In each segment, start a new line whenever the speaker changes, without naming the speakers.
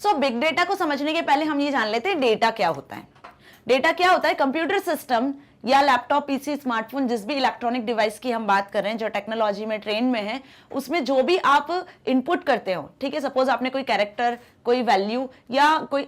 सो big data को समझने के पहले हम ये जान लेते हैं डेटा क्या होता है। डेटा क्या होता है? कंप्यूटर सिस्टम या लैपटॉप, पीसी, स्मार्टफोन, जिस भी इलेक्ट्रॉनिक डिवाइस की हम बात कर रहे हैं जो टेक्नोलॉजी में ट्रेंड में है, उसमें जो भी आप इनपुट करते हो, ठीक है, सपोज आपने कोई कैरेक्टर, कोई वैल्यू या कोई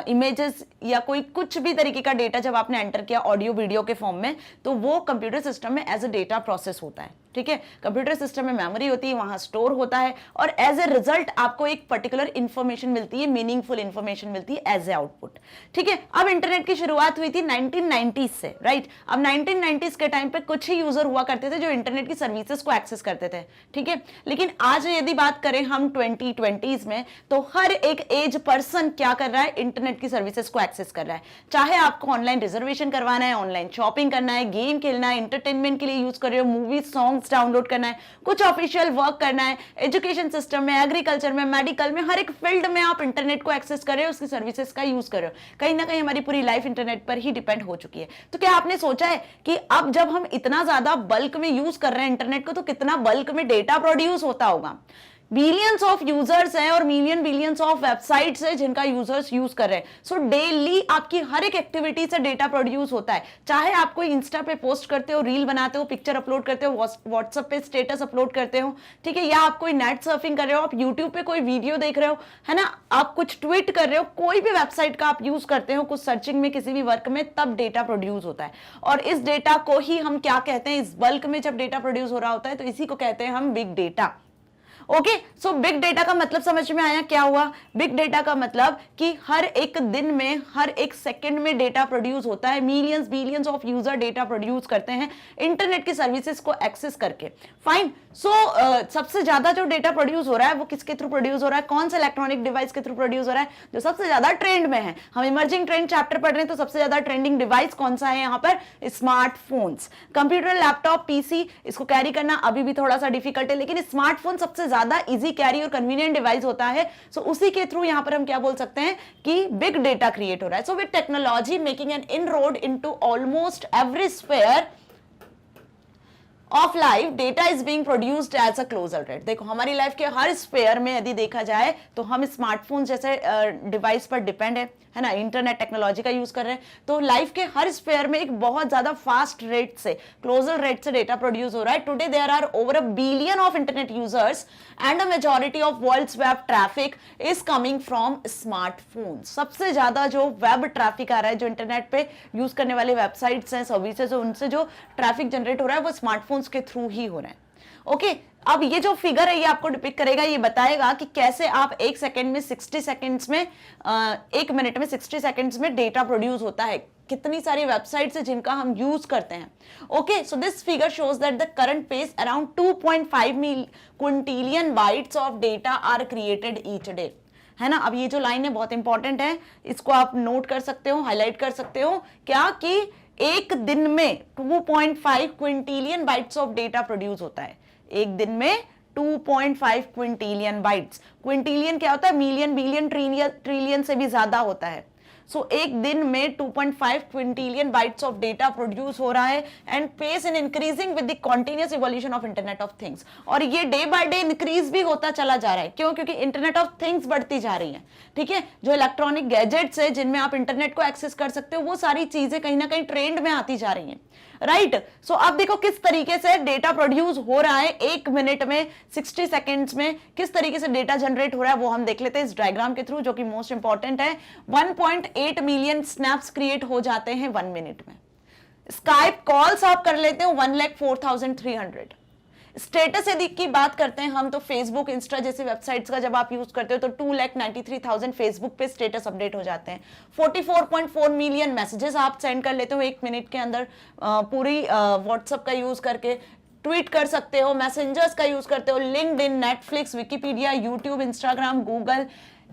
इमेजेस या कोई कुछ भी तरीके का डेटा जब आपने एंटर किया ऑडियो वीडियो के फॉर्म में, तो वो कंप्यूटर सिस्टम में एज ए डेटा प्रोसेस होता है। ठीक है, कंप्यूटर सिस्टम में मेमोरी होती है, वहां स्टोर होता है और एज ए रिजल्ट आपको एक पर्टिकुलर इंफॉर्मेशन मिलती है, मीनिंगफुल इंफॉर्मेशन मिलती है एज ए आउटपुट। ठीक है, अब इंटरनेट की शुरुआत हुई थी 1990s से, राइट। अब 1990s के टाइम पे कुछ ही यूजर हुआ करते थे जो इंटरनेट की सर्विसेज को एक्सेस करते थे। ठीक है, लेकिन आज यदि बात करें हम 2020s में, तो हर एक एज पर्सन क्या कर रहा है? इंटरनेट की सर्विसेज को एक्सेस कर रहा है। चाहे आपको ऑनलाइन रिजर्वेशन करवाना है, ऑनलाइन शॉपिंग करना है, गेम खेलना है, एंटरटेनमेंट के लिए यूज कर रहे हो, मूवी सॉन्ग्स डाउनलोड करना है, कुछ ऑफिशियल वर्क करना है, एजुकेशन सिस्टम में, एग्रीकल्चर में, मेडिकल में, हर एक फील्ड में आप इंटरनेट को एक्सेस कर रहे हो, उसकी सर्विसेज का यूज कर रहे हो। कहीं ना कहीं हमारी पूरी लाइफ इंटरनेट पर ही डिपेंड हो चुकी है। तो क्या आपने सोचा है कि अब जब हम इतना ज्यादा बल्क में यूज कर रहे हैं इंटरनेट को, तो कितना बल्क में डेटा प्रोड्यूस होता होगा? बिलियंस ऑफ यूजर्स हैं और बिलियंस ऑफ वेबसाइट्स हैं जिनका यूजर्स यूज कर रहे हैं। सो डेली आपकी हर एक एक्टिविटी से डेटा प्रोड्यूस होता है। चाहे आप कोई इंस्टा पे पोस्ट करते हो, रील बनाते हो, पिक्चर अपलोड करते हो, व्हाट्सएप पे स्टेटस अपलोड करते हो, ठीक है, या आप कोई नेट सर्फिंग कर रहे हो, आप यूट्यूब पे कोई वीडियो देख रहे हो, है ना, आप कुछ ट्वीट कर रहे हो, कोई भी वेबसाइट का आप यूज करते हो, कुछ सर्चिंग में, किसी भी वर्क में, तब डेटा प्रोड्यूस होता है। और इस डेटा को ही हम क्या कहते हैं? इस बल्क में जब डेटा प्रोड्यूस हो रहा होता है तो इसी को कहते हैं हम बिग डेटा। ओके, सो बिग डेटा का मतलब समझ में आया क्या हुआ? बिग डेटा का मतलब कि हर एक दिन में, हर एक सेकंड में डेटा प्रोड्यूस होता है। Millions billions of user data produce करते हैं इंटरनेट की सर्विसेज को एक्सेस करके। फाइन, सो सबसे ज्यादा जो डेटा प्रोड्यूस हो रहा है वो किसके थ्रू प्रोड्यूस हो रहा है? कौन सा इलेक्ट्रॉनिक डिवाइस के थ्रू प्रोड्यूस हो रहा है? जो सबसे ज्यादा ट्रेंड में है। हम इमर्जिंग ट्रेंड चैप्टर पढ़ रहे हैं, तो सबसे ज्यादा ट्रेंडिंग डिवाइस कौन सा है यहाँ पर? स्मार्टफोन्स। कंप्यूटर, लैपटॉप, पीसी, इसको कैरी करना अभी भी थोड़ा सा डिफिकल्ट है, लेकिन स्मार्टफोन सबसे ज्यादा इजी कैरी और कन्वीनियंट डिवाइस होता है। सो उसी के थ्रू यहां पर हम क्या बोल सकते हैं कि बिग डेटा क्रिएट हो रहा है। So with technology making an inroad into almost every sphere of life, data is being produced as a closer rate. देखो, हमारी लाइफ के हर स्फीयर में यदि देखा जाए तो हम स्मार्टफोन जैसे डिवाइस पर डिपेंड है ना, इंटरनेट टेक्नोलॉजी का यूज कर रहे हैं, तो लाइफ के हर स्फीयर में एक बहुत ज्यादा फास्ट रेट से, क्लोजर रेट से डेटा प्रोड्यूस हो रहा है। Today there are over 1 billion of internet users and a majority of world's web traffic is coming from smartphone. सबसे ज्यादा जो वेब ट्रैफिक आ रहा है, जो इंटरनेट पे यूज करने वाले वेबसाइट्स हैं, सर्विसेज, उनसे जो ट्रैफिक जनरेट हो रहा है वो स्मार्टफोन्स के थ्रू ही हो रहा है। ओके, अब ये जो फिगर है ये आपको डिपिक्ट करेगा, ये बताएगा कि कैसे आप एक सेकंड में 60 सेकंड्स में, एक मिनट में 60 सेकंड्स में डेटा प्रोड्यूस होता है। कितनी सारी वेबसाइट्स है जिनका हम यूज करते हैं। Okay, so this figure shows that the current pace around 2.5 quintillion bytes of data are created each day, है ना। अब ये जो लाइन है बहुत इंपॉर्टेंट है, इसको आप नोट कर सकते हो, हाईलाइट कर सकते हो, क्या कि एक दिन में 2.5 quintillion bytes of data produce होता है। एक दिन में 2.5 क्विंटिलियन बाइट्स। क्विंटिलियन क्या होता है? मिलियन, बिलियन, ट्रिलियन से भी ज्यादा होता है। सो एक दिन में 2.5 quintillion bytes of data produce हो रहा है and pace in increasing with the continuous evolution of internet of things. और ये डे बाय डे इंक्रीज भी होता चला जा रहा है। क्यों? क्योंकि इंटरनेट ऑफ थिंग्स बढ़ती जा रही है। ठीक है, जो इलेक्ट्रॉनिक गैजेट्स है जिनमें आप इंटरनेट को एक्सेस कर सकते हो, वो सारी चीजें कहीं ना कहीं ट्रेंड में आती जा रही हैं, राइट। सो अब देखो किस तरीके से डेटा प्रोड्यूस हो रहा है एक मिनट में, 60 सेकेंड्स में, किस तरीके से डेटा जनरेट हो रहा है वो हम देख लेते हैं इस डायग्राम के थ्रू, जो कि मोस्ट इंपॉर्टेंट है। 1.8 मिलियन स्नैप्स क्रिएट हो जाते हैं 1 मिनट में। स्काइप कॉल्स आप कर लेते हो 1,04,300। स्टेटस यदि की बात करते हैं हम, तो फेसबुक, इंस्टा जैसी वेबसाइट्स का जब आप यूज करते हो तो 2,93,000 फेसबुक पे स्टेटस अपडेट हो जाते हैं। 44.4 मिलियन मैसेजेस आप सेंड कर लेते हो 1 मिनट के अंदर, पूरी व्हाट्सएप का यूज करके ट्वीट कर सकते हो, मैसेंजर्स का यूज करते हो, LinkedIn, Netflix, Wikipedia, YouTube, Instagram, Google,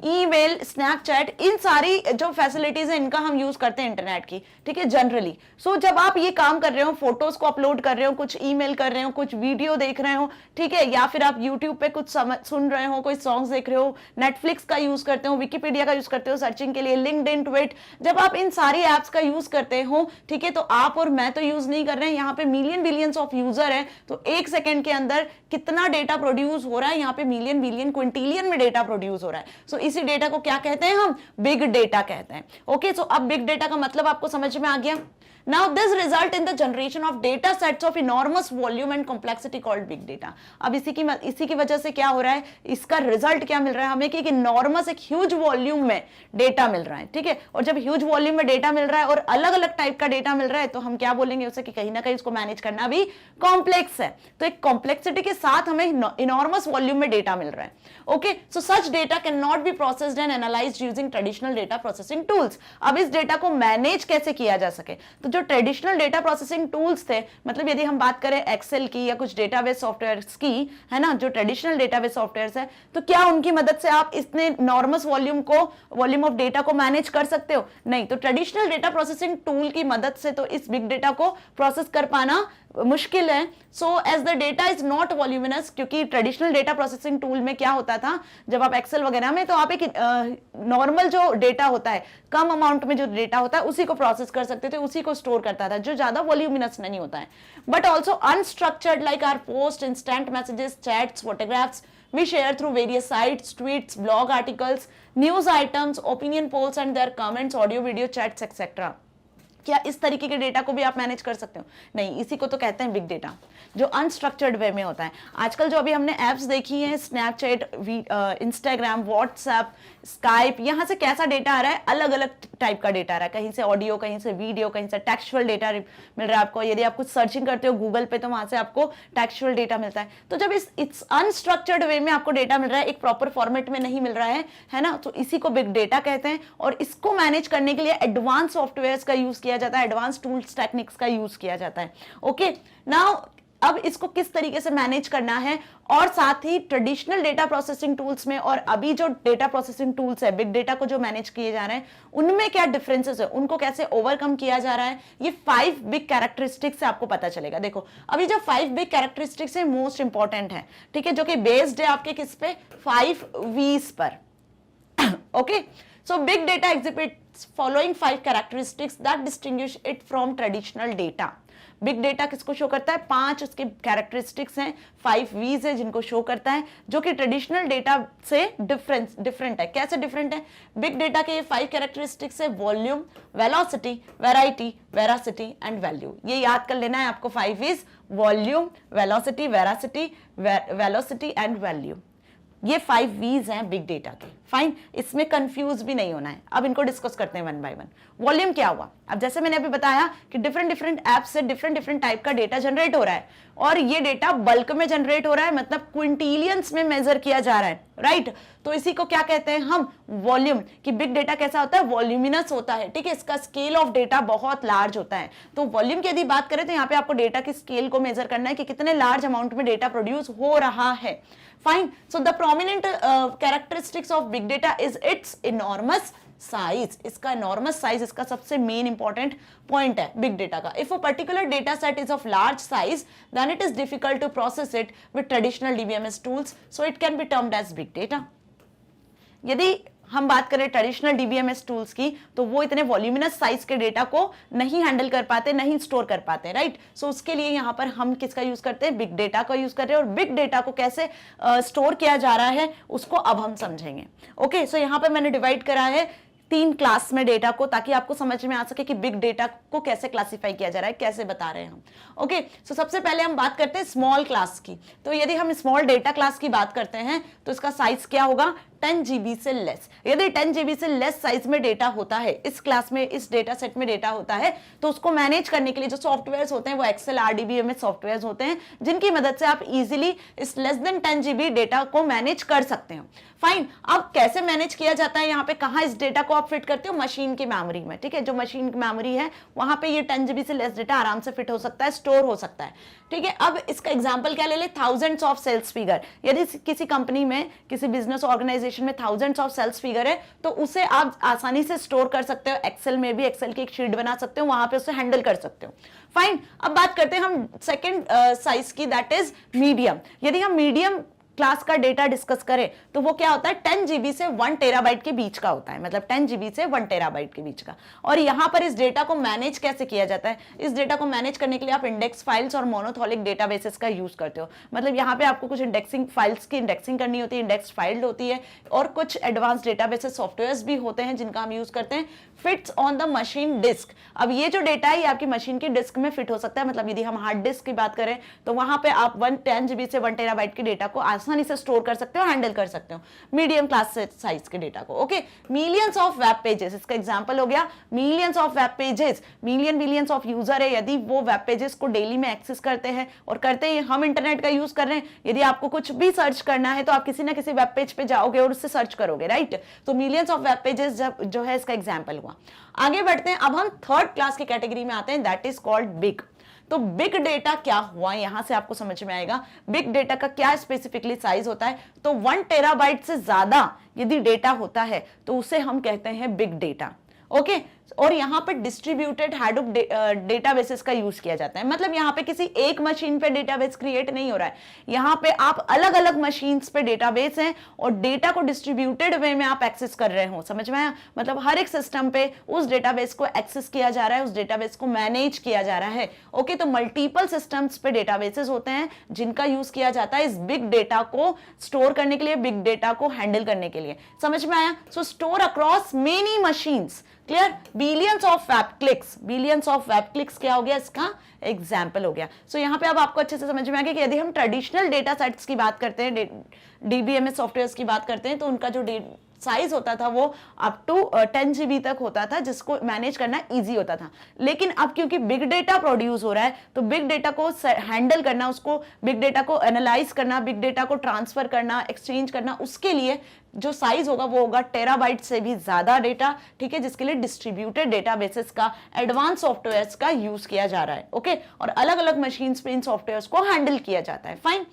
email, Snapchat, इन सारी जो फैसिलिटीज है इनका हम यूज करते हैं इंटरनेट की, ठीक है, जनरली। सो जब आप ये काम कर रहे हो, फोटोज को अपलोड कर रहे हो, कुछ ईमेल कर रहे हो, कुछ वीडियो देख रहे हो, ठीक है, या फिर आप यूट्यूब पे कुछ सुन रहे हो, कोई सॉन्ग्स देख रहे हो, नेटफ्लिक्स का यूज करते हो, विकिपीडिया का यूज करते हो सर्चिंग के लिए, लिंक्डइन, ट्वीट, जब आप इन सारी एप्स का यूज करते हो, ठीक है, तो आप और मैं तो यूज नहीं कर रहे हैं, यहाँ पे मिलियन बिलियंस ऑफ यूजर है, तो एक सेकंड के अंदर कितना डेटा प्रोड्यूस हो रहा है, यहाँ पे मिलियन बिलियन क्विंटिलियन में डेटा प्रोड्यूस हो रहा है। सो इसी डेटा को क्या कहते हैं हम, बिग डेटा कहते हैं। ओके, सो अब बिग डेटा का मतलब आपको समझ में आ गया। Now this result in the generation of data sets of enormous volume and complexity called big data। अब इसी की वजह से क्या हो रहा है, इसका रिजल्ट क्या मिल रहा है हमें कि एक इनॉर्मस, एक ह्यूज वॉल्यूम में डेटा मिल रहा है, ठीक है। और जब ह्यूज वॉल्यूम में डेटा मिल रहा है और अलग अलग टाइप का डेटा मिल रहा है, तो हम क्या बोलेंगे उसे कि कहीं ना कहीं उसको मैनेज करना भी कॉम्प्लेक्स है। तो एक कॉम्प्लेक्सिटी के साथ हमें इनॉर्मस वॉल्यूम में डेटा मिल रहा है। Okay, so such data can not be processed and analysed using traditional data processing tools. अब इस डेटा को मैनेज कैसे किया जा सके, तो जो ट्रेडिशनल डेटा प्रोसेसिंग टूल्स थे, मतलब यदि हम बात करें एक्सेल की या कुछ डेटाबेस सॉफ्टवेयर्स की, है ना, जो ट्रेडिशनल डेटाबेस सॉफ्टवेयर्स है, तो क्या उनकी मदद से आप इतने नॉर्मस वॉल्यूम ऑफ डेटा को मैनेज कर सकते हो? नहीं। तो ट्रेडिशनल डेटा प्रोसेसिंग टूल की मदद से तो इस बिग डेटा को प्रोसेस कर पाना मुश्किल है। So as the data is not voluminous, क्योंकि ट्रेडिशनल डेटा प्रोसेसिंग टूल में क्या होता था, जब आप एक्सेल वगैरह में, तो आप एक नॉर्मल जो डेटा होता है, कम अमाउंट में जो डेटा होता है, उसी को प्रोसेस कर सकते थे, उसी को स्टोर करता था, जो ज्यादा वॉल्यूमिनस नहीं होता है। But also unstructured like our post, instant messages, chats, photographs we share through various sites, tweets, blog articles, news items, opinion polls and their comments, audio, video, chats, etc. क्या इस तरीके के डेटा को भी आप मैनेज कर सकते हो? नहीं, इसी को तो कहते हैं बिग डेटा, जो अनस्ट्रक्चर्ड वे में होता है। आजकल जो अभी हमने एप्स देखी हैं, स्नैपचैट, इंस्टाग्राम, व्हाट्सएप, स्काइप, यहाँ से कैसा डेटा आ रहा है, अलग अलग टाइप का डेटा आ रहा है, कहीं से ऑडियो, कहीं से वीडियो, कहीं से टेक्सचुअल डेटा मिल रहा है आपको। यदि आप कुछ सर्चिंग करते हो गूगल पे, तो वहां से आपको टेक्सचुअल डेटा मिलता है। तो जब इस अनस्ट्रक्चर्ड वे में आपको डेटा मिल रहा है, एक प्रॉपर फॉर्मेट में नहीं मिल रहा है ना, तो इसी को बिग डेटा कहते हैं। और इसको मैनेज करने के लिए एडवांस सॉफ्टवेयर का यूज किया जाता है, एडवांस टूल्स, टेक्निक्स का यूज किया जाता है। ओके, नाउ अब इसको किस तरीके से मैनेज करना है, और साथ ही ट्रेडिशनल डेटा प्रोसेसिंग टूल्स में और अभी जो डेटा प्रोसेसिंग टूल्स है, बिग डेटा को जो मैनेज किए जा रहे हैं, उनमें क्या डिफरेंसेस है, उनको कैसे ओवरकम किया जा रहा है, ये 5 बिग कैरेक्टरिस्टिक्स से आपको पता चलेगा। देखो, अभी जो 5 बिग कैरेक्टरिस्टिक्स है, मोस्ट इंपॉर्टेंट है, ठीक है, जो कि बेस्ड है आपके किस पे, 5 V's पर। Okay, so big data exhibits following 5 characteristics that distinguish it from traditional data. Big data किसको शो करता है? 5 उसके कैरेक्टरिस्टिक्स हैं, 5 V's है जिनको शो करता है, जो कि ट्रेडिशनल डेटा से डिफरेंट है। कैसे डिफरेंट है? बिग डेटा के ये 5 कैरेक्टरिस्टिक्स है, volume, velocity, variety, veracity and value. ये याद कर लेना है आपको, 5 V's, volume, velocity, velocity and value. ये 5 V's हैं बिग डेटा के। फाइन, इसमें कंफ्यूज भी नहीं होना है। अब इनको डिस्कस करते हैं वन बाय वन। वॉल्यूम क्या हुआ? अब जैसे मैंने अभी बताया कि डिफरेंट ऐप से डिफरेंट टाइप का डेटा जनरेट हो रहा है, और ये डेटा बल्क में जनरेट हो रहा है, मतलब क्विंटिलियंस में मेजर किया जा रहा है, राइट। तो इसी को क्या कहते हैं हम? वॉल्यूम। कि बिग डेटा कैसा होता है? वॉल्यूमिनस होता है, ठीक है, इसका स्केल ऑफ डेटा बहुत लार्ज होता है। तो वॉल्यूम की यदि बात करें, तो यहाँ पे आपको डेटा की स्केल को मेजर करना है कि कितने लार्ज अमाउंट में डेटा प्रोड्यूस हो रहा है। Fine. So the prominent characteristics of big data is its enormous size. इसका enormous size इसका सबसे main important point है big data का. If a particular data set is of large size, then it is difficult to process it with traditional DBMS tools. So it can be termed as big data. यदि हम बात करें traditional DBMS tools की, तो वो इतने voluminous size के data को नहीं हैंडल कर पाते, नहीं स्टोर कर पाते, राइट। सो उसके लिए यहाँ पर हम किसका यूज करते हैं? बिग डेटा का यूज कर रहे हैं। और बिग डेटा को कैसे स्टोर किया जा रहा है, उसको अब हम समझेंगे। ओके, सो यहाँ पर मैंने डिवाइड करा है 3 क्लास में डेटा को, ताकि आपको समझ में आ सके कि बिग डेटा को कैसे क्लासिफाई किया जा रहा है, कैसे बता रहे हैं हम। ओके, सो सबसे पहले हम बात करते हैं स्मॉल क्लास की। तो यदि हम स्मॉल डेटा क्लास की बात करते हैं, तो इसका साइज क्या होगा? 10 GB से लेस। यदि 10 GB से लेस साइज में डेटा होता है, इस क्लास में, इस डेटा सेट में डेटा होता है, तो उसको मैनेज करने के लिए जो सॉफ्टवेयर्स होते हैं, वो एक्सेल, RDBMS सॉफ्टवेयर्स होते हैं, जिनकी मदद से आप इजीली इस लेस देन 10 GB डेटा को मैनेज कर सकते हो। फाइन, अब कैसे मैनेज किया जाता है? यहाँ पे कहाँ इस डेटा को आप फिट करते हो? मशीन की मेमोरी में, ठीक है। जो मशीन की मेमोरी है, वहां पे ये 10 GB से लेस डेटा आराम से फिट हो सकता है, स्टोर हो सकता है, ठीक है। अब इसका एग्जाम्पल क्या ले ले? Thousands of sales figure. यदि किसी कंपनी में, किसी बिजनेस ऑर्गेनाइजेशन में थाउजेंड्स ऑफ सेल्स फिगर है, तो उसे आप आसानी से स्टोर कर सकते हो। एक्सेल में भी एक्सेल की एक शीट बना सकते हो, वहां पे उसे हैंडल कर सकते हो। फाइन, अब बात करते हैं हम सेकंड साइज की, दैट इज मीडियम। यदि हम मीडियम क्लास का डेटा डिस्कस करें तो वो क्या होता है 10 GB से 1 टेराबाइट के बीच का होता है, मतलब 10 GB से 1 टेराबाइट के बीच का। और यहाँ पर इस डेटा को मैनेज कैसे किया जाता है, इस डेटा को मैनेज करने के लिए आप इंडेक्स फाइल्स और मोनोथोलिक डेटाबेसेस का यूज करते हो। मतलब यहाँ पे आपको कुछ इंडेक्सिंग फाइल्स की इंडेक्सिंग करनी होती है, इंडेक्स फाइल होती है, और कुछ एडवांस डेटाबेसेस सॉफ्टवेयर्स भी होते हैं जिनका हम यूज करते हैं। Fits on the machine disk, अब ये जो डेटा है ये आपकी मशीन की डिस्क में फिट हो सकता है। मतलब यदि हम हार्ड डिस्क की बात करें तो वहां पे आप 10 GB से 1 टेराबाइट के डेटा को आसानी से स्टोर कर सकते हो, हैंडल कर सकते हो, मीडियम क्लास साइज के डेटा को। Okay, millions of web pages, इसका एग्जांपल हो गया millions of web pages, millions of user है, यदि वो वेब पेजेस को डेली में एक्सेस करते हैं और करते ही हम इंटरनेट का यूज कर रहे हैं, यदि आपको कुछ भी सर्च करना है तो आप किसी ना किसी वेब पेज पे जाओगे और उससे सर्च करोगे, राइट। तो मिलियंस ऑफ वेब पेजेस जो है इसका एग्जांपल हुआ। आगे बढ़ते हैं, अब हम थर्ड क्लास की कैटेगरी में आते हैं, दैट इज कॉल्ड बिग। तो बिग डेटा क्या हुआ, यहां से आपको समझ में आएगा बिग डेटा का क्या स्पेसिफिकली साइज होता है। तो 1 टेराबाइट से ज्यादा यदि डेटा होता है तो उसे हम कहते हैं बिग डेटा। ओके, और यहां पे डिस्ट्रीब्यूटेड हैडूप डेटाबेसेस का यूज किया जाता है। मतलब यहां पे किसी एक मशीन पे डेटाबेस क्रिएट नहीं हो रहा है, यहां पे आप अलग अलग मशीन्स पे डेटाबेस हैं और डेटा को डिस्ट्रीब्यूटेड वे में आप एक्सेस कर रहे हो, समझ में आया। मतलब हर एक सिस्टम पे उस डेटाबेस को एक्सेस किया जा रहा है, उस डेटाबेस को मैनेज किया जा रहा है। ओके, तो मल्टीपल सिस्टम्स पे डेटाबेसेस होते हैं जिनका यूज किया जाता है इस बिग डेटा को स्टोर करने के लिए, बिग डेटा को हैंडल करने के लिए, समझ में आया। So store across many machines, clear. Billions of web clicks, billions of web clicks क्या हो गया, इसका एग्जाम्पल हो गया। सो यहां पे अब आपको अच्छे से समझ में आ गया कि यदि हम ट्रेडिशनल डेटा सेट्स की बात करते हैं, डीबीएमएस सॉफ्टवेयर्स की बात करते हैं, तो उनका जो साइज होता था वो अप टू 10 GB तक होता था, जिसको मैनेज करना इजी होता था। लेकिन अब क्योंकि बिग डेटा प्रोड्यूस हो रहा है तो बिग डेटा को हैंडल करना, उसको बिग डेटा को एनालाइज करना, बिग डेटा को ट्रांसफर करना, एक्सचेंज करना, उसके लिए जो साइज होगा वो होगा टेराबाइट से भी ज्यादा डेटा, ठीक है, जिसके लिए डिस्ट्रीब्यूटेड डेटाबेसेस का, एडवांस सॉफ्टवेयर्स का यूज किया जा रहा है। ओके, और अलग अलग मशीन्स पे इन सॉफ्टवेयर्स को हैंडल किया जाता है। फाइन,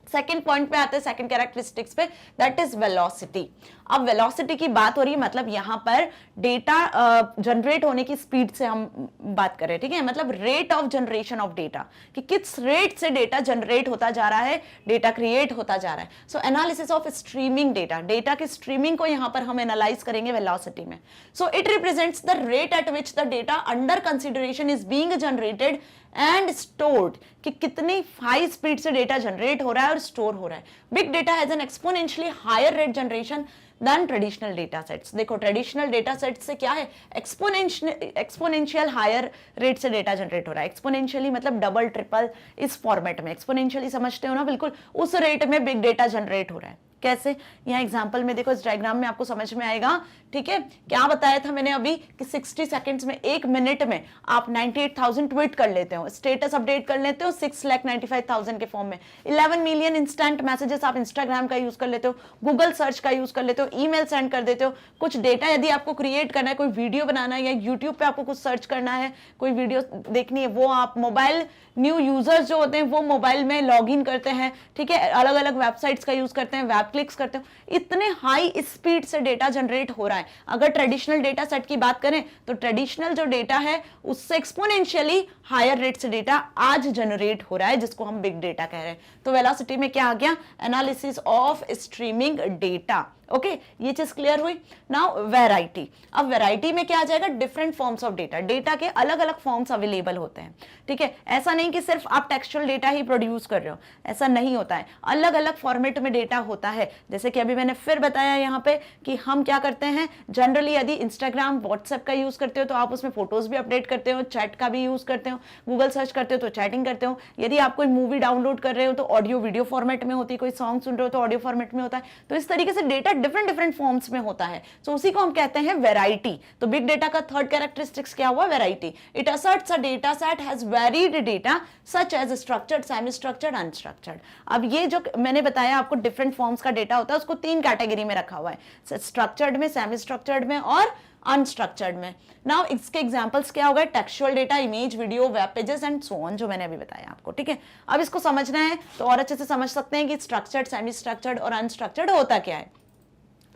सेकेंड पॉइंट पे आते हैं, सेकेंड कैरेक्टरिस्टिक्स पे, दैट इज वेलोसिटी। अब वेलोसिटी की बात हो रही है, मतलब यहां पर डेटा जनरेट होने की स्पीड से हम बात कर रहे हैं, ठीक है, मतलब rate of generation of data, कि किस रेट से डेटा जनरेट होता जा रहा है, डेटा क्रिएट होता जा रहा है। So analysis of streaming data, data की स्ट्रीमिंग को यहां पर हम एनालाइज करेंगे वेलोसिटी में। So it represents the rate at which the data under consideration is being generated and stored, कि कितनी हाई स्पीड से डेटा जनरेट हो रहा है और स्टोर हो रहा है। Big data has an exponentially higher rate generation than traditional data sets. देखो ट्रेडिशनल डेटा सेट्स से क्या है, एक्सपोनेंशियल हायर रेट से डेटा जनरेट हो रहा है। एक्सपोनेंशियली मतलब डबल ट्रिपल इस फॉर्मेट में, एक्सपोनेंशियली समझते हो ना, बिल्कुल उस रेट में बिग डेटा जनरेट हो रहा है। कैसे, यहाँ एग्जांपल में देखो, इस डायग्राम में आपको समझ में आएगा, ठीक है। क्या बताया था मैंने अभी कि 60 सेकंड्स में, 1 मिनट में आप 98,000 ट्वीट कर लेते हो, स्टेटस अपडेट कर लेते हो 6,95,000 के फॉर्म में, 11 मिलियन इंस्टेंट मैसेजेस आप इंस्टाग्राम का यूज कर लेते हो, गूगल सर्च का यूज कर लेते हो, ईमेल सेंड कर देते हो। कुछ डेटा यदि आपको क्रिएट करना है, कोई वीडियो बनाना है या यूट्यूब पे आपको कुछ सर्च करना है, कोई वीडियो देखनी है, वो आप मोबाइल, न्यू यूजर्स जो होते हैं वो मोबाइल में लॉग इन करते हैं, ठीक है, अलग अलग वेबसाइट्स का यूज करते हैं, वेब क्लिक्स करते हो, इतने हाई स्पीड से डेटा जनरेट हो रहा है। अगर ट्रेडिशनल डेटा सेट की बात करें तो ट्रेडिशनल जो डेटा है उससे एक्सपोनेंशियली हायर रेट से डेटा आज जनरेट हो रहा है, जिसको हम बिग डेटा कह रहे हैं। तो वेलोसिटी में क्या आ गया, analysis of streaming data. Okay, ये चीज क्लियर हुई। नाउ वैरायटी, अब वैरायटी में क्या आ जाएगा, different forms of data, data के अलग अलग फॉर्म्स अवेलेबल होते हैं, ठीक है। ऐसा नहीं कि सिर्फ आप टेक्सचुअल डेटा ही प्रोड्यूस कर रहे हो, ऐसा नहीं होता है, अलग अलग फॉर्मेट में डेटा होता है। जैसे कि अभी मैंने फिर बताया यहाँ पे कि हम क्या करते हैं, जनरली यदि इंस्टाग्राम, व्हाट्सएप का यूज करते हो तो आप उसमें फोटोज भी अपडेट करते हो, चैट का भी यूज करते हो, गूगल सर्च करते हो तो चैटिंग करते हो, यदि आप कोई मूवी डाउनलोड कर रहे हो तो ऑडियो वीडियो फॉर्मेट में होती है, कोई सॉन्ग सुन रहे हो तो ऑडियो फॉर्मेट में होता है। तो इस तरीके से डेटा डिफरेंट डिफरेंट फॉर्म्स में होता है, तो उसी को हम कहते हैं वैरायटी। तो बिग डेटा का थर्ड कैरेक्टरिस्टिक्स क्या हुआ, variety. It asserts a data set has varied data such as structured, semi structured, unstructured. अब ये जो मैंने बताया आपको डिफरेंट फॉर्म्स का डेटा होता है, उसको 3 कैटेगरी में रखा हुआ है, स्ट्रक्चर्ड में, सेमी स्ट्रक्चर्ड में और अनस्ट्रक्चर्ड में। नाउ इसके एग्जांपल्स क्या होगा, textual data, image, video, web pages and so on, जो मैंने अभी बताया आपको, ठीक है। अब इसको समझना है तो और अच्छे से समझ सकते हैं कि स्ट्रक्चर्ड, सेमी स्ट्रक्चर्ड और अनस्ट्रक्चर्ड होता क्या है।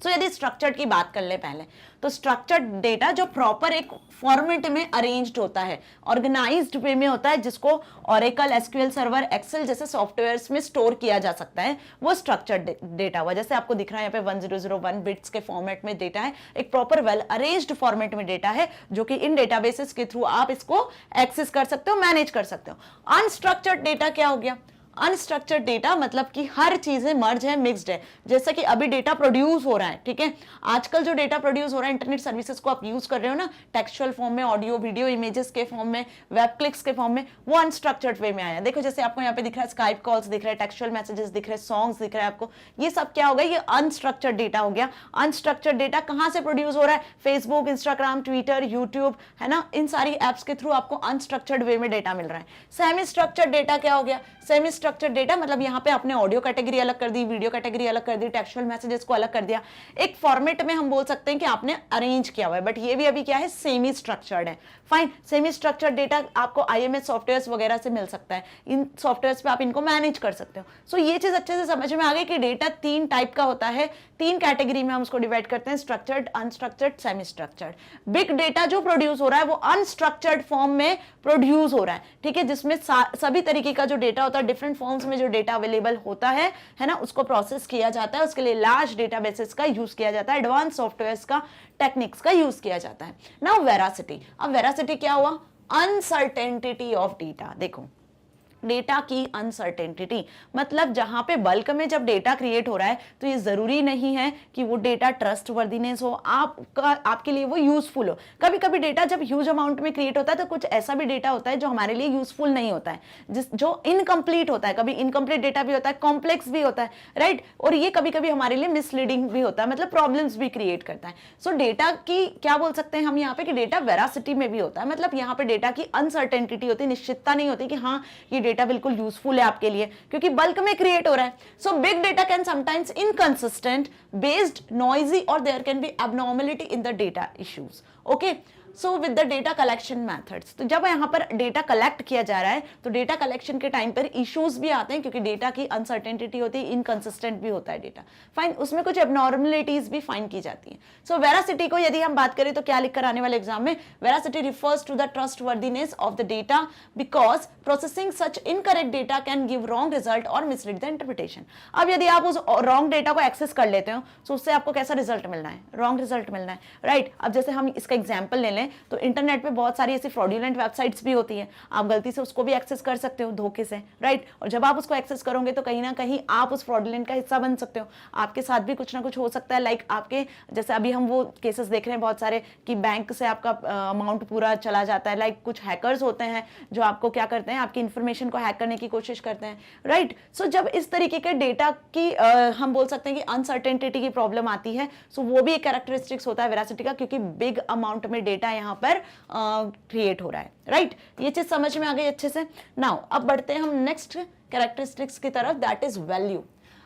सो यदि स्ट्रक्चर्ड की बात कर ले पहले, तो स्ट्रक्चर्ड डेटा जो प्रॉपर एक फॉर्मेट में अरेंज्ड होता है, ऑर्गेनाइज्ड वे में होता है, जिसको ओरेकल, एसक्यूएल सर्वर, एक्सेल जैसे सॉफ्टवेयर्स में स्टोर किया जा सकता है, वो स्ट्रक्चर्ड डेटा हुआ। जैसे आपको दिख रहा है यहाँ पे 1001 बिट्स के फॉर्मेट में डेटा है, एक प्रॉपर वेल अरेंज्ड फॉर्मेट में डेटा है, जो कि इन डेटाबेसेस के थ्रू आप इसको एक्सेस कर सकते हो, मैनेज कर सकते हो। अनस्ट्रक्चर्ड डेटा क्या हो गया? अनस्ट्रक्चर्ड डेटा मतलब कि हर चीजें मर्ज है, मिक्स्ड है। जैसे कि अभी डेटा प्रोड्यूस हो रहा है, ठीक है, आजकल जो डेटा प्रोड्यूस हो रहा है इंटरनेट सर्विसेज को आप यूज कर रहे हो ना, टेक्सचुअल फॉर्म में, ऑडियो वीडियो इमेजेस के फॉर्म में, वेब क्लिक्स के फॉर्म में, वो अनस्ट्रक्चर्ड वे में आया। देखो जैसे आपको यहाँ पे दिख रहा है स्काइप कॉल्स दिख रहा है, टेक्सचुअल मैसेजेस दिख रहे हैं, सॉन्ग्स दिख रहा है आपको, ये सब क्या हो गया? ये अनस्ट्रक्चर्ड डेटा हो गया। अनस्ट्रक्चर्ड डेटा कहां से प्रोड्यूस हो रहा है? फेसबुक, इंस्टाग्राम, ट्विटर, यूट्यूब, है ना, इन सारी एप्स के थ्रू आपको अनस्ट्रक्चर्ड वे में डेटा मिल रहा है। सेमी स्ट्रक्चर्ड डेटा क्या हो गया? सेमी स्ट्रक्चर्ड डेटा मतलब यहाँ पे आपने ऑडियो कैटेगरी अलग कर दी, वीडियो कैटेगरी अलग कर दी, टेक्सचुअल मैसेजेस को अलग कर दिया, एक फॉर्मेट में हम बोल सकते हैं कि आपने अरेंज किया हुआ है, बट ये भी अभी क्या है? सेमी स्ट्रक्चर्ड है। फाइन, सेमी स्ट्रक्चर्ड डेटा आपको आईएमएस सॉफ्टवेयर्स वगैरह से मिल सकता है, इन सॉफ्टवेयर्स पे आप इनको मैनेज कर सकते हो। सो ये चीज अच्छे से समझ में आ गई कि डेटा 3 टाइप का होता है, 3 कैटेगरी में हम उसको डिवाइड करते हैं, structured, unstructured, semi structured. Big data जो प्रोड्यूस हो रहा है वो अनस्ट्रक्चर्ड फॉर्म में प्रोड्यूस हो रहा है, ठीक है, जिसमें सभी तरीके का जो डेटा होता है, डिफरेंट फॉर्म्स में जो डेटा अवेलेबल होता है ना, उसको प्रोसेस किया जाता है, उसके लिए लार्ज डेटाबेसेस का यूज किया जाता है, एडवांस सॉफ्टवेयर्स का, टेक्निक्स का यूज किया जाता है। Now veracity. अब वेरासिटी क्या हुआ? Uncertainty of data. देखो डेटा की अनसर्टेनिटी मतलब जहां पे बल्क में जब डेटा क्रिएट हो रहा है तो ये जरूरी नहीं है कि वो डेटा ट्रस्टवर्दीनेस हो, आपके लिए वो यूजफुल हो। कभी कभी डेटा जब ह्यूज अमाउंट में क्रिएट होता है तो कुछ ऐसा भी डेटा होता है जो हमारे लिए यूजफुल नहीं होता है, जो इनकम्प्लीट होता है, कभी इनकम्प्लीट डेटा भी होता है, कॉम्प्लेक्स भी होता है, राइट, और ये कभी कभी हमारे लिए मिसलीडिंग भी होता है, मतलब प्रॉब्लम्स भी क्रिएट करता है। सो डेटा की क्या बोल सकते हैं हम यहाँ पे कि डेटा वेरासिटी में भी होता है, मतलब यहाँ पे डेटा की अनसर्टेनिटी होती है, निश्चितता नहीं होती कि हाँ ये डेटा बिल्कुल यूजफुल है आपके लिए, क्योंकि बल्क में क्रिएट हो रहा है। So big data can sometimes inconsistent, based, noisy, और there can be abnormality in the data issues. Okay, so with the data collection methods, तो जब यहाँ पर डेटा कलेक्ट किया जा रहा है तो डेटा कलेक्शन के टाइम पर इश्यूज भी आते हैं, क्योंकि डेटा की अनसर्टेनिटी होती है, इनकंसिस्टेंट भी होता है डेटा। फाइन, उसमें कुछ एबनॉर्मलिटीज भी फाइंड की जाती है। सो वेरासिटी को यदि हम बात करें तो क्या लिखकर आने वाले एग्जाम में? Veracity refers to the trustworthiness of the data because processing such incorrect data can give wrong result और मिसलीड द इंटरप्रिटेशन। अब यदि आप उस रॉन्ग डेटा को एक्सेस कर लेते हो तो उससे आपको कैसा रिजल्ट मिलना है? रॉन्ग रिजल्ट मिलना है, राइट। अब जैसे हम इसका एग्जाम्पल ले लें तो इंटरनेट पे बहुत सारी ऐसी फ्रॉडुलेंट वेबसाइट्स भी होती है, आप गलती से उसको भी एक्सेस कर सकते हो धोखे से, राइट, और जब आप उसको एक्सेस करोगे तो कहीं ना कहीं आप उस फ्रॉडुलेंट का हिस्सा बन सकते हो, आपके साथ भी कुछ ना कुछ हो सकता है। लाइक आपके जैसे अभी हम वो केसेस देख रहे हैं बहुत सारे कि बैंक से आपका अमाउंट पूरा चला जाता है, लाइक कुछ हैकर्स होते हैं जो आपको क्या करते हैं, आपकी इंफॉर्मेशन को हैक करने की कोशिश करते हैं, राइट। सो जब इस तरीके के डेटा की हम बोल सकते हैं कि अनसर्टेनिटी की प्रॉब्लम आती है, सो वो भी एक कैरेक्टरिस्टिक्स होता है वेरासिटी का, क्योंकि बिग अमाउंट में डेटा यहाँ पर क्रिएट हो रहा है, राइट। ये चीज समझ में आ गई अच्छे से। नाउ अब बढ़ते हैं हम नेक्स्ट कैरेक्टरिस्टिक्स की तरफ, दैट इज वैल्यू।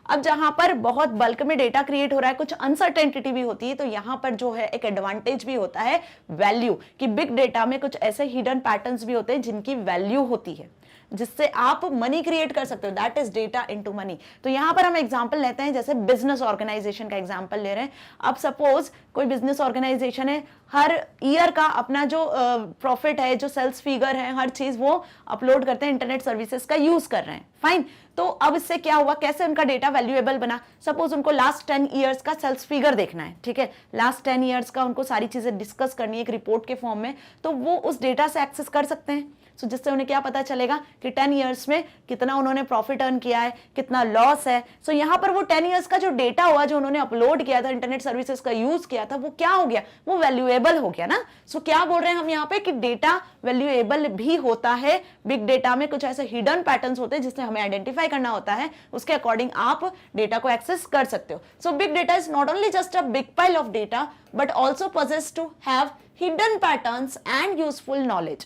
अब जहां पर बहुत बल्क में डेटा क्रिएट हो रहा है, कुछ अनसर्टेनिटी भी होती है, तो यहां पर जो है एक एडवांटेज भी होता है वैल्यू, कि बिग डेटा में कुछ ऐसे हिडन पैटर्न्स भी होते हैं जिनकी वैल्यू होती है, जिससे आप मनी क्रिएट कर सकते हो, that is data into money. तो यहां पर हम एग्जांपल लेते हैं, जैसे बिजनेस ऑर्गेनाइजेशन का एग्जांपल ले रहे हैं। अब सपोज कोई बिजनेस ऑर्गेनाइजेशन है, हर ईयर का अपना जो प्रॉफिट है, जो सेल्स फिगर है, हर चीज वो अपलोड करते हैं, इंटरनेट सर्विसेज का यूज कर रहे हैं, फाइन। तो अब इससे क्या हुआ, कैसे उनका डेटा वैल्यूएबल बना? सपोज उनको लास्ट 10 ईयर्स का सेल्स फिगर देखना है, ठीक है, लास्ट 10 ईयर्स का उनको सारी चीजें डिस्कस करनी है एक रिपोर्ट के फॉर्म में, तो वो उस डेटा से एक्सेस कर सकते हैं। सो जिससे उन्हें क्या पता चलेगा कि 10 ईयर्स में कितना उन्होंने प्रॉफिट अर्न किया है, कितना लॉस है। सो यहाँ पर वो 10 ईयर्स का जो डेटा हुआ, जो उन्होंने अपलोड किया था, इंटरनेट सर्विसेज का यूज किया था, वो क्या हो गया? वो वैल्यूएबल हो गया ना। सो क्या बोल रहे हैं हम यहाँ पे कि डेटा वैल्यूएबल भी होता है। बिग डेटा में कुछ ऐसे हिडन पैटर्न्स होते हैं जिससे हमें आइडेंटिफाई करना होता है, उसके अकॉर्डिंग आप डेटा को एक्सेस कर सकते हो। सो big data is not only just a big pile of data but also possess to have hidden patterns and useful knowledge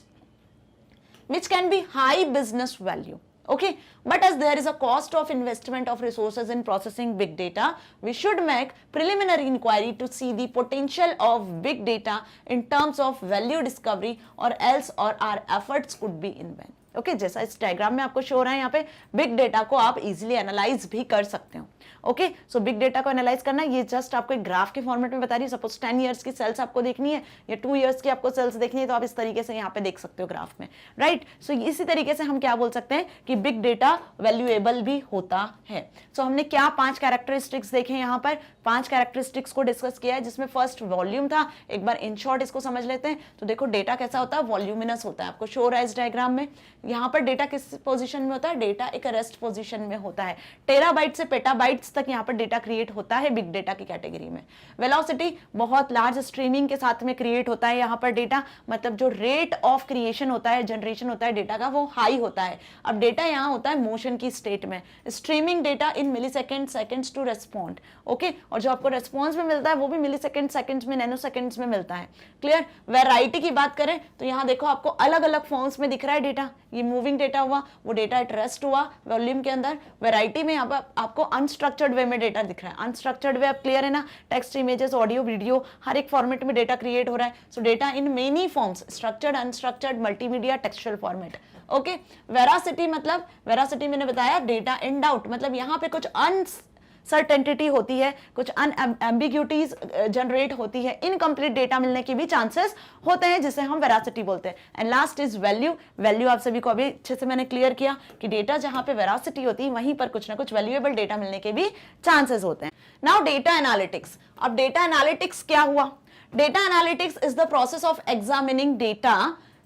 which can be high business value. Okay, but as there is a cost of investment of resources in processing big data, we should make preliminary inquiry to see the potential of big data in terms of value discovery, or else or our efforts could be in vain. Okay, जैसा इस diagram में आपको show हो रहा है, यहाँ पे big data को आप इजीली एनालाइज भी कर सकते हो। ओके, सो बिग डेटा को एनालाइज करना, ये जस्ट आपको एक ग्राफ के फॉर्मेट में बता रही है। सपोज 10 ईयर्स की सेल्स आपको देखनी है या 2 ईयर्स की आपको सेल्स देखनी है, तो आप इस तरीके से यहाँ पे देख सकते हो ग्राफ में, राइट। सो इसी तरीके से हम क्या बोल सकते हैं कि बिग डेटा वैल्यूएबल भी होता है। सो हमने क्या 5 कैरेक्टरिस्टिक्स देखे यहाँ पर, 5 कैरेक्टरिस्टिक्स को डिस्कस किया है, जिसमें फर्स्ट वॉल्यूम था। एक बार इन शॉर्ट इसको समझ लेते हैं। तो देखो डेटा कैसा होता है, वॉल्यूमिनस होता है, आपको शो हो रहा है इस डायग्राम में। यहाँ पर डेटा किस पोजीशन में होता है, डेटा एक रेस्ट पोजीशन में होता है। टेराबाइट से पेटाबाइट्स तक यहाँ पर डेटा क्रिएट होता है बिग डेटा की कैटेगरी में। वेलोसिटी बहुत लार्ज स्ट्रीमिंग के साथ में क्रिएट होता है यहाँ पर डेटा, मतलब जो रेट ऑफ क्रिएशन होता है, जनरेशन होता है डेटा का, वो हाई होता है। अब डेटा यहाँ होता है मोशन की स्टेट में, streaming data in millisecond seconds to respond, okay. और जो आपको रेस्पॉन्स में मिलता है वो भी मिलीसेकंड सेकंड्स में, नैनो सेकंड्स में मिलता है, क्लियर। वैरायटी की बात करें तो यहाँ देखो आपको अलग अलग फॉर्म्स में दिख रहा है डेटा। ये मूविंग डेटा हुआ, वो डेटा एट रेस्ट हुआ वॉल्यूम के अंदर। वैरायटी में यहाँ पर आपको अनस्ट्रक्चर्ड वे में डेटा दिख रहा है। अनस्ट्रक्चर्ड वे अब क्लियर है ना, टेक्स्ट, इमेजेस, ऑडियो, वीडियो, हर एक फॉर्मेट में डेटा क्रिएट हो रहा है। सो data in many forms, structured, unstructured, multimedia, textual format, okay. Veracity मतलब, वेरासिटी मैंने बताया डेटा इन डाउट, मतलब यहाँ पे कुछ अनसर्टेनिटी होती है, कुछ अनएम्बिग्यूटीज जनरेट होती है, इनकम्प्लीट डेटा मिलने की भी चांसेस होते हैं, जिसे हम वेरासिटी बोलते हैं। And last is value. Value आप सभी को अभी अच्छे से मैंने क्लियर किया कि डेटा जहां पे वेरासिटी होती है वहीं पर कुछ ना कुछ वैल्यूएबल डेटा मिलने के भी चांसेस होते हैं। Now data analytics. अब डेटा एनालिटिक्स क्या हुआ? Data analytics is the process of examining data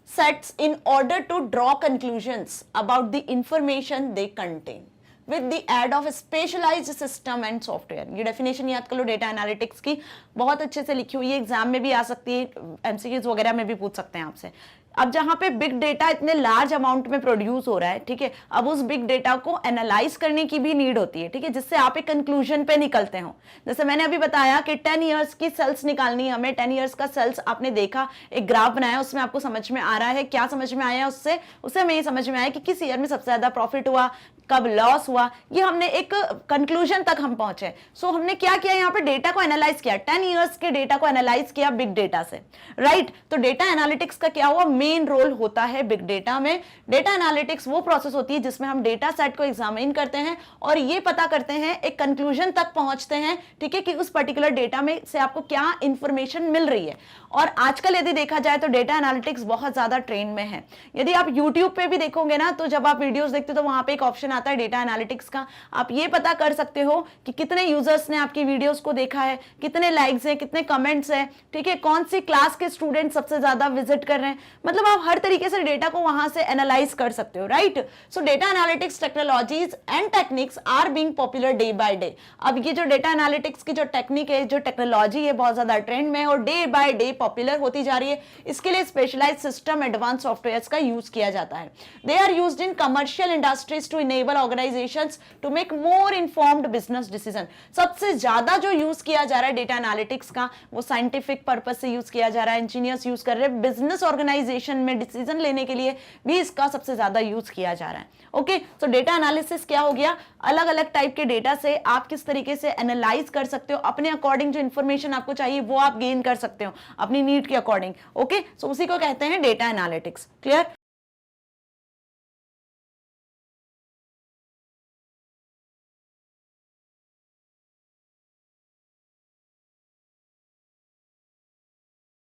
sets in order to draw conclusions about the information they contain with the aid of a specialized system and software। ये definition याद कर लो data analytics की, बहुत अच्छे से लिखी हुई है, एग्जाम में भी आ सकती है, एमसीक्यूज वगैरह में भी पूछ सकते हैं आपसे। अब जहां पे बिग डेटा इतने लार्ज अमाउंट में प्रोड्यूस हो रहा है, ठीक है, अब उस बिग डेटा को एनालाइज करने की भी नीड होती है, ठीक है, जिससे आप एक कंक्लूजन पे निकलते हो। जैसे मैंने अभी बताया कि 10 इयर्स की सेल्स निकालनी है हमें, 10 इयर्स का सेल्स आपने देखा, एक ग्राफ बनाया, उसमें आपको समझ में आ रहा है, क्या समझ में आया उससे हमें ये समझ में आया कि किस ईयर में सबसे ज्यादा प्रॉफिट हुआ, कब लॉस हुआ, ये हमने एक कंक्लूजन तक हम पहुंचे। सो हमने क्या किया, यहाँ पे डेटा को एनालाइज किया, 10 इयर्स के डेटा को एनालाइज किया बिग डेटा से, राइट। तो डेटा एनालिटिक्स का क्या हुआ, मेन रोल होता है बिग डेटा में। डेटा एनालिटिक्स वो प्रोसेस होती है जिसमें हम डेटा सेट को एग्जामिन करते हैं और ये पता करते हैं, एक कंक्लूजन तक पहुंचते हैं, ठीक है, कि उस पर्टिकुलर डेटा में से आपको क्या इंफॉर्मेशन मिल रही है। और आजकल यदि देखा जाए तो डेटा एनालिटिक्स बहुत ज्यादा ट्रेंड में है। यदि आप यूट्यूब पे भी देखोगे ना, तो जब आप वीडियोस देखते हो तो वहां पे एक ऑप्शन आता है डेटा एनालिटिक्स का। आप ये पता कर सकते हो कि कितने यूजर्स ने आपकी वीडियोस को देखा है, कितने लाइक्स हैं, कितने कमेंट्स हैं, ठीक है, कौन सी क्लास के स्टूडेंट सबसे ज्यादा विजिट कर रहे हैं, मतलब आप हर तरीके से डेटा को वहां से एनालाइज कर सकते हो, right. So data analytics technologies and techniques are being popular day by day. अब ये जो डेटा एनालिटिक्स की जो टेक्निक है, जो टेक्नोलॉजी है, बहुत ज्यादा ट्रेंड में है और डे बाय डे पॉपुलर होती जा रही है। इसके लिए स्पेशलाइज्ड सिस्टम, एडवांस सॉफ्टवेयर्स का यूज किया जाता है। They are used in commercial industries to enable organisations to make more informed business decision. सबसे ज्यादा जो यूज किया जा रहा है डेटा एनालिटिक्स का, वो साइंटिफिक पर्पस से यूज किया जा रहा है, इंजीनियर्स यूज कर रहे हैं, बिजनेस ऑर्गेनाइजेशन में डिसीजन लेने के लिए भी इसका सबसे ज्यादा यूज किया जा रहा है। ओके, तो डेटा एनालिसिस क्या हो गया, अलग अलग टाइप के डेटा से आप किस तरीके से एनालाइज कर सकते हो, अपने अकॉर्डिंग जो इंफॉर्मेशन आपको चाहिए वो आप गेन कर सकते हो अपनी नीड के अकॉर्डिंग। ओके, सो उसी को कहते हैं डेटा एनालिटिक्स, क्लियर।